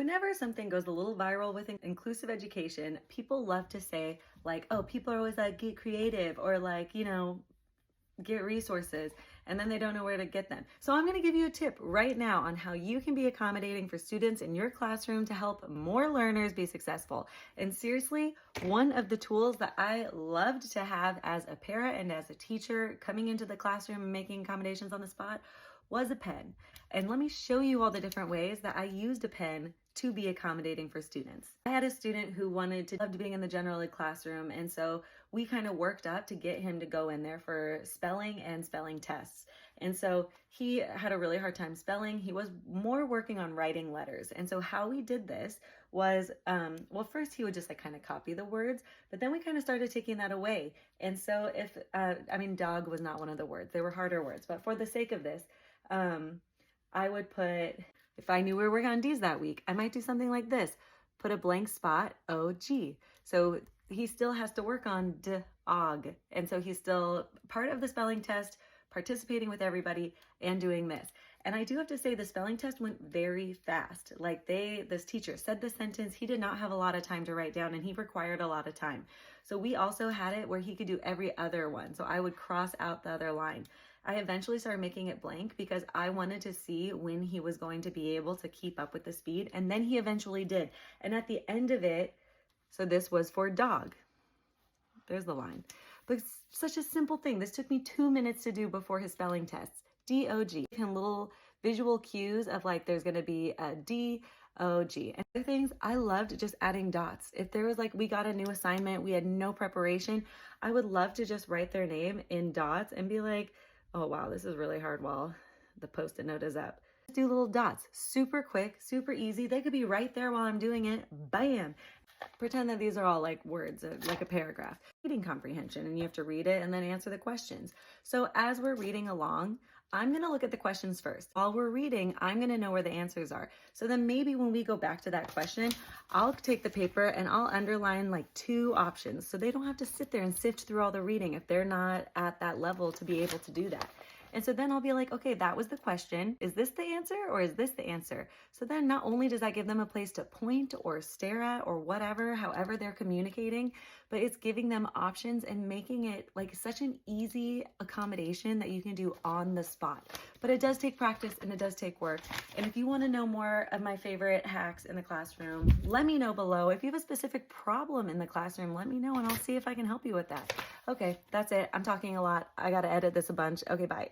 Whenever something goes a little viral with inclusive education, people love to say, like, oh, people are always like, get creative or like, get resources, and then they don't know where to get them. So I'm going to give you a tip right now on how you can be accommodating for students in your classroom to help more learners be successful. And seriously, one of the tools that I loved to have as a para and as a teacher coming into the classroom and making accommodations on the spot was a pen. And let me show you all the different ways that I used a pen to be accommodating for students. I had a student who loved being in the general ed classroom, and so we kind of worked up to get him to go in there for spelling and spelling tests. And so he had a really hard time spelling. He was more working on writing letters. And so how we did this was, well, first he would just like kind of copy the words, but then we kind of started taking that away. And so dog was not one of the words. They were harder words, but for the sake of this, I would put, if I knew we were working on D's that week, I might do something like this. Put a blank spot, O-G. So he still has to work on D-Og. And so he's still part of the spelling test, participating with everybody and doing this. And I do have to say the spelling test went very fast. Like this teacher said the sentence, he did not have a lot of time to write down and he required a lot of time. So we also had it where he could do every other one. So I would cross out the other line. I eventually started making it blank because I wanted to see when he was going to be able to keep up with the speed. And then he eventually did. And at the end of it, so this was for dog. There's the line. But it's such a simple thing. This took me 2 minutes to do before his spelling tests. D-O-G. Give him little visual cues of like there's going to be a D-O-G. And other things, I loved just adding dots. If there was like, we got a new assignment, we had no preparation, I would love to just write their name in dots and be like, oh wow, this is really hard while the Post-it note is up. Just do little dots, super quick, super easy. They could be right there while I'm doing it, bam. Pretend that these are all like words, like a paragraph. Reading comprehension, and you have to read it and then answer the questions. So as we're reading along, I'm gonna look at the questions first. While we're reading, I'm gonna know where the answers are. So then maybe when we go back to that question, I'll take the paper and I'll underline like 2 options so they don't have to sit there and sift through all the reading if they're not at that level to be able to do that. And so then I'll be like, okay, that was the question. Is this the answer or is this the answer? So then not only does that give them a place to point or stare at or whatever, however they're communicating, but it's giving them options and making it like such an easy accommodation that you can do on the spot. But it does take practice and it does take work. And if you want to know more of my favorite hacks in the classroom, let me know below. If you have a specific problem in the classroom, let me know and I'll see if I can help you with that. Okay, that's it. I'm talking a lot. I got to edit this a bunch. Okay, bye.